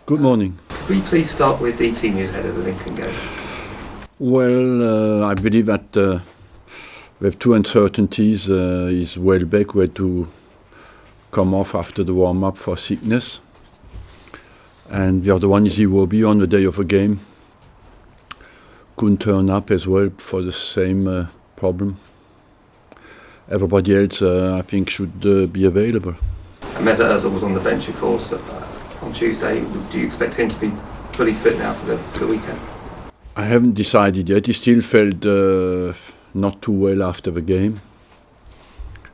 Good morning. Could we please start with the team news ahead of the Lincoln game? Well, I believe that we have two uncertainties. Is Welbeck were to come off after the warm-up for sickness, and the other one is he will be on the day of a game. Couldn't turn up as well for the same problem. Everybody else, I think, should be available. And Mesut Ozil was on the bench, of course, on Tuesday. Do you expect him to be fully fit now for the weekend? I haven't decided yet. He still felt not too well after the game.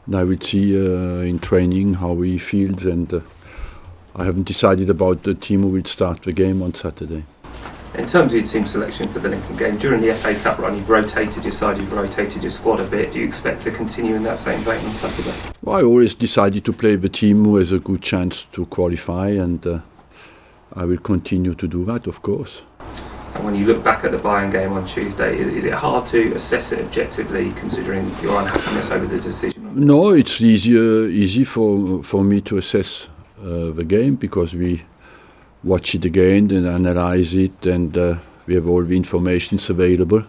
And I will see in training how he feels, and I haven't decided about the team who will start the game on Saturday. In terms of your team selection for the Lincoln game, during the FA Cup run, you've rotated your side, you've rotated your squad a bit. Do you expect to continue in that same vein on Saturday? Well, I always decided to play the team who has a good chance to qualify, and I will continue to do that, of course. And when you look back at the Bayern game on Tuesday, is it hard to assess it objectively, considering your unhappiness over the decision? No, it's easy for me to assess the game, because we watch it again and analyze it, and we have all the information available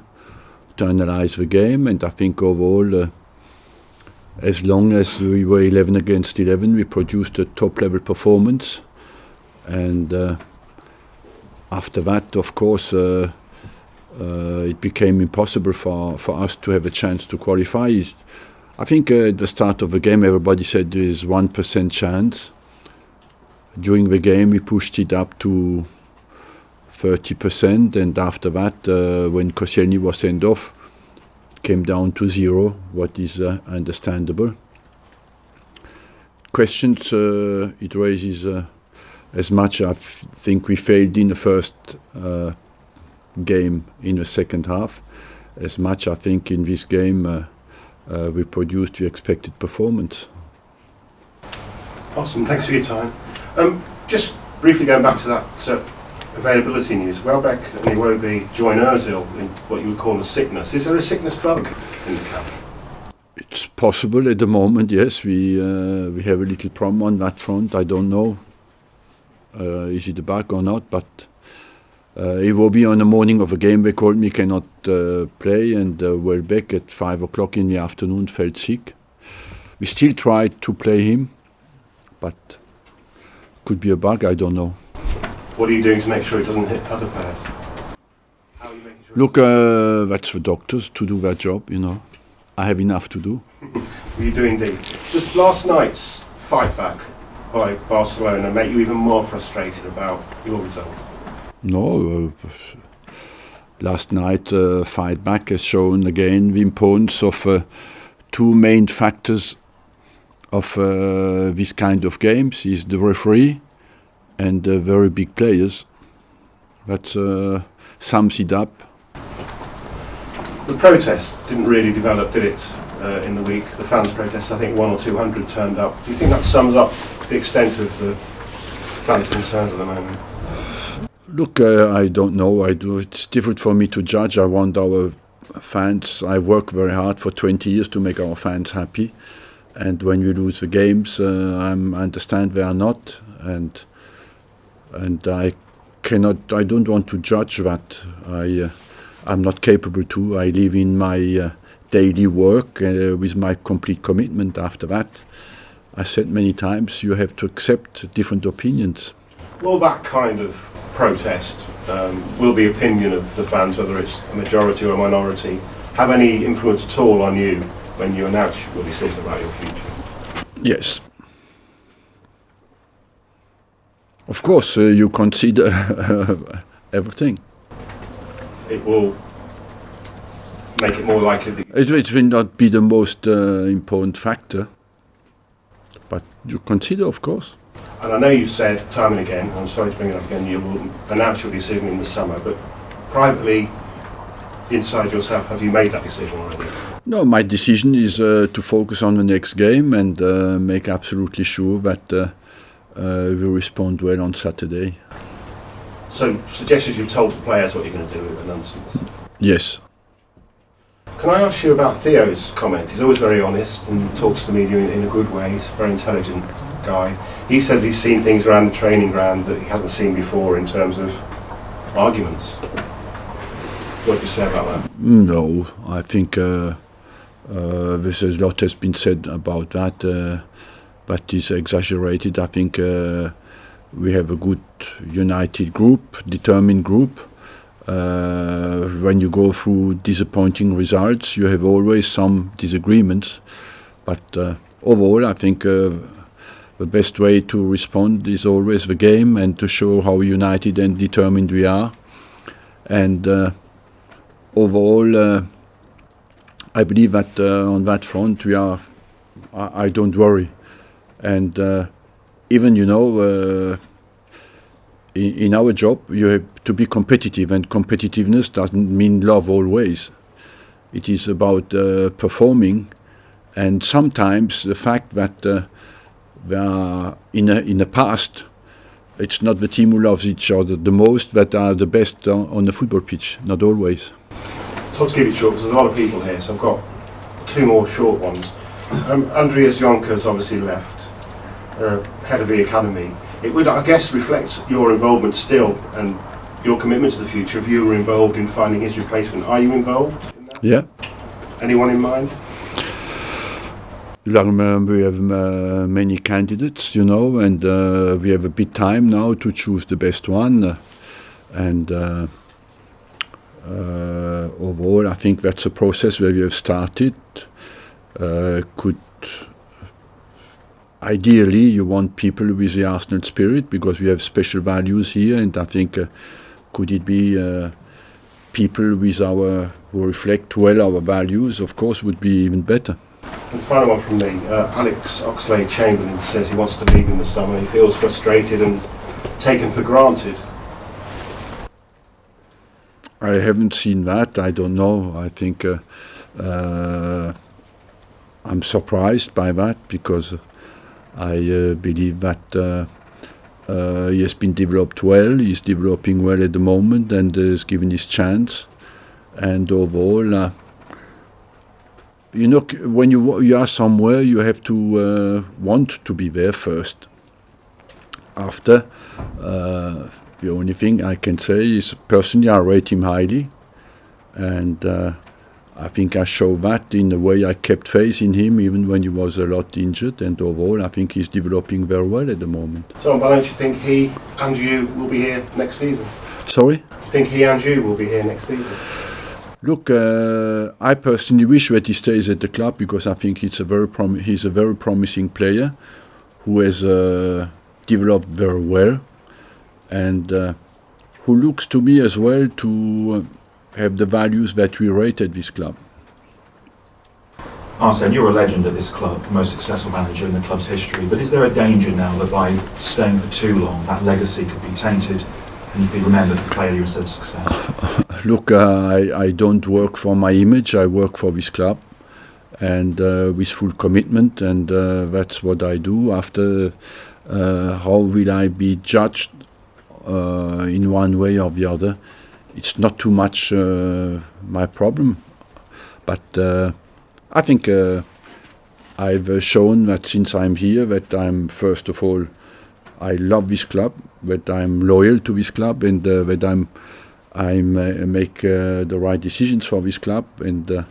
to analyze the game. And I think overall, as long as we were 11 against 11, we produced a top-level performance. And after that, of course, it became impossible for us to have a chance to qualify. I think at the start of the game, everybody said there is 1% chance. During the game, we pushed it up to 30%, and after that, when Koscielny was sent off, it came down to 0, what is understandable. Questions it raises as much. I think we failed in the first game in the second half. As much, I think, in this game we produced the expected performance. Awesome, thanks for your time. Just briefly going back to that availability news, Welbeck and Iwobi join Ozil in what you would call a sickness. Is there a sickness bug in the camp? It's possible at the moment, yes. We have a little problem on that front. I don't know. Is it a bug or not? But Iwobi on the morning of a game, they called me cannot play, and Welbeck at 5 o'clock in the afternoon felt sick. We still tried to play him, but could be a bug, I don't know. What are you doing to make sure it doesn't hit other players? How are you making sure? Look, that's for doctors to do their job, you know. I have enough to do. You do indeed. Just last night's fight back by Barcelona make you even more frustrated about your result? No, last night fight back has shown again the importance of two main factors of this kind of games is the referee and the very big players. That sums it up. The protest didn't really develop, did it, in the week? The fans' protest, I think 100 or 200 turned up. Do you think that sums up the extent of the fans' concerns at the moment? Look, I don't know. It's difficult for me to judge. I want our fans. I work very hard for 20 years to make our fans happy. And when we lose the games, I understand they are not, and I don't want to judge that. I'm not capable to. I live in my daily work with my complete commitment. After that, I said many times, you have to accept different opinions. Will that kind of protest, will the opinion of the fans, whether it's a majority or a minority, have any influence at all on you when you announce your decision about your future? Yes. Of course, you consider everything. It will make it more likely that it will not be the most important factor, but you consider, of course. And I know you've said time and again, I'm sorry to bring it up again, you will announce your decision in the summer, but privately, inside yourself, have you made that decision already? No, my decision is to focus on the next game and make absolutely sure that we respond well on Saturday. So, suggestions you've told the players what you're going to do with the nonsense? Yes. Can I ask you about Theo's comment? He's always very honest and talks to the media in a good way. He's a very intelligent guy. He says he's seen things around the training ground that he hasn't seen before in terms of arguments. What do you say about that? No, I think there's a lot has been said about that, but it's exaggerated. I think we have a good, united group, determined group. When you go through disappointing results, you have always some disagreements. But overall, I think the best way to respond is always the game and to show how united and determined we are. And overall, I believe that on that front we are. I don't worry. And even in our job, you have to be competitive, and competitiveness doesn't mean love always. It is about performing, and sometimes the fact that they are in the past, it's not the team who loves each other the most that are the best on the football pitch, not always. So to keep it short, because there's a lot of people here, so I've got two more short ones. Andreas Jonker's obviously left, head of the academy. It would, I guess, reflect your involvement still and your commitment to the future if you were involved in finding his replacement. Are you involved in that? Yeah. Anyone in mind? We have many candidates, and we have a bit time now to choose the best one. And overall, I think that's a process where we have started. Ideally, you want people with the Arsenal spirit, because we have special values here, and I think could it be people with who reflect well our values, of course, would be even better. And final one from me. Alex Oxlade-Chamberlain says he wants to leave in the summer. He feels frustrated and taken for granted. I haven't seen that. I don't know. I think I'm surprised by that, because I believe that he has been developed well. He's developing well at the moment and is given his chance. And overall, when you are somewhere, you have to want to be there first. After, the only thing I can say is personally I rate him highly, and I think I show that in the way I kept faith in him even when he was a lot injured, and overall I think he's developing very well at the moment. So, but don't you think he and you will be here next season? Sorry? I think he and you will be here next season. Look, I personally wish that he stays at the club, because I think he's a very promising player who has developed very well, and who looks to me as well to have the values that we rate at this club. Arsene, you're a legend at this club, the most successful manager in the club's history, but is there a danger now that by staying for too long that legacy could be tainted and you'd be remembered for failure instead of success? Look, I don't work for my image, I work for this club, and with full commitment, and that's what I do. After, how will I be judged in one way or the other? It's not too much my problem, but I think I've shown that since I'm here that I'm, first of all, I love this club, that I'm loyal to this club, and that I make the right decisions for this club, and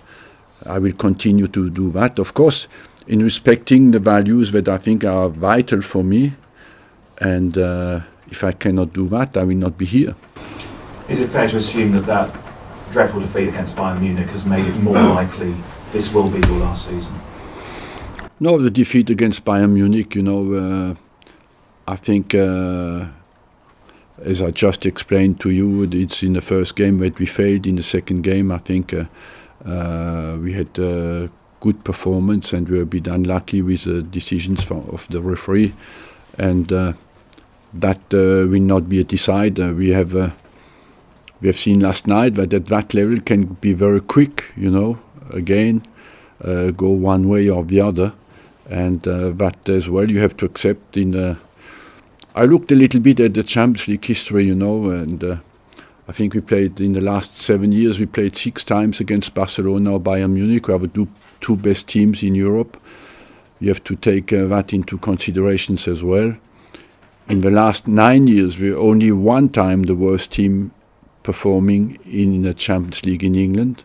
I will continue to do that, of course, in respecting the values that I think are vital for me, and if I cannot do that, I will not be here. Is it fair to assume that dreadful defeat against Bayern Munich has made it more likely this will be your last season? No, the defeat against Bayern Munich, I think, as I just explained to you, it's in the first game that we failed. In the second game, I think we had a good performance, and we were a bit unlucky with the decisions of the referee, and that will not be a decider. We have seen last night that at that level can be very quick, again, go one way or the other, and that as well you have to accept. I looked a little bit at the Champions League history, and I think we played in the last 7 years, we played 6 times against Barcelona or Bayern Munich. We have the two best teams in Europe. You have to take that into considerations as well. in the last 9 years, we're only one time the worst team performing in the Champions League in England.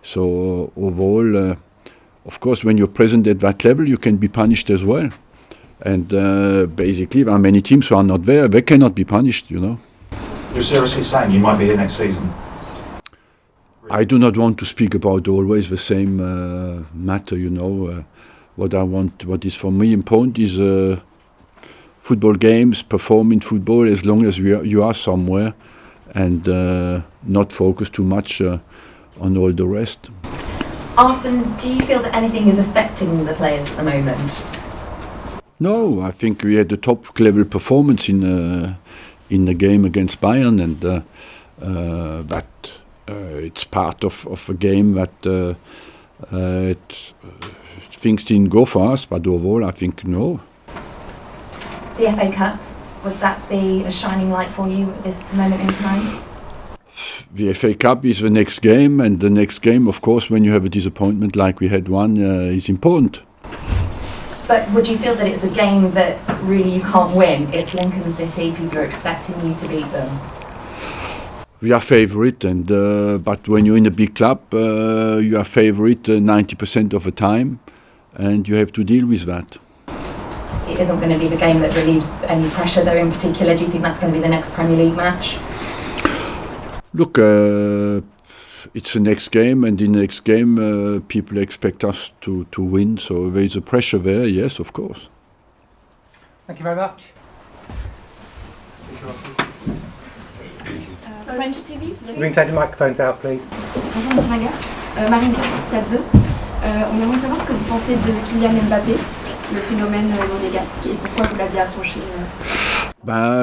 So overall, of course, when you're present at that level, you can be punished as well. And basically, there are many teams who are not there. They cannot be punished, you know. You're seriously saying you might be here next season? I do not want to speak about always the same matter, you know. What is for me important is football games, perform in football as long as you are somewhere, and not focus too much on all the rest. Arsene, do you feel that anything is affecting the players at the moment? No, I think we had a top level performance in the game against Bayern, and it's part of a game that things didn't go for us, but overall I think no. The FA Cup, would that be a shining light for you at this moment in time? The FA Cup is the next game, and the next game, of course, when you have a disappointment like we had one, is important. But would you feel that it's a game that really you can't win? It's Lincoln City, people are expecting you to beat them. We are favourite, and but when you're in a big club, you are favourite 90% of the time, and you have to deal with that. It isn't going to be the game that relieves any pressure, though, in particular. Do you think that's going to be the next Premier League match? Look, it's the next game, and in the next game, people expect us to win, so there is a pressure there, yes, of course. Thank you very much. French TV. We can take the microphones out, please. Bonjour Monsieur Wenger, Marine Claire pour Stade 2. On aimerait savoir ce que vous pensez de Kylian Mbappé, le phénomène monégasque, et pourquoi vous l'aviez approché.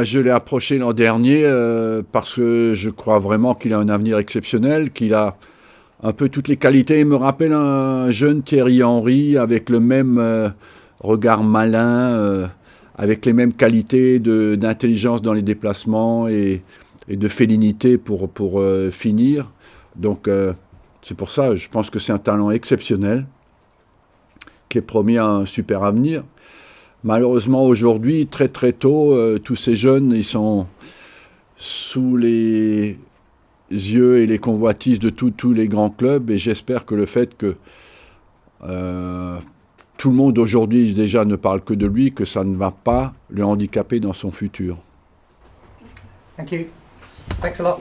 Je l'ai approché l'an dernier parce que je crois vraiment qu'il a un avenir exceptionnel, qu'il a un peu toutes les qualités. Il me rappelle un jeune Thierry Henry avec le même regard malin, avec les mêmes qualités d'intelligence dans les déplacements et de félinité pour finir. Donc c'est pour ça, je pense que c'est un talent exceptionnel qui est promis à un super avenir. Malheureusement aujourd'hui, très très tôt, tous ces jeunes, ils sont sous les yeux et les convoitises de tous les grands clubs, et j'espère que le fait que tout le monde aujourd'hui déjà ne parle que de lui, que ça ne va pas le handicaper dans son futur. Thank you. Thanks a lot.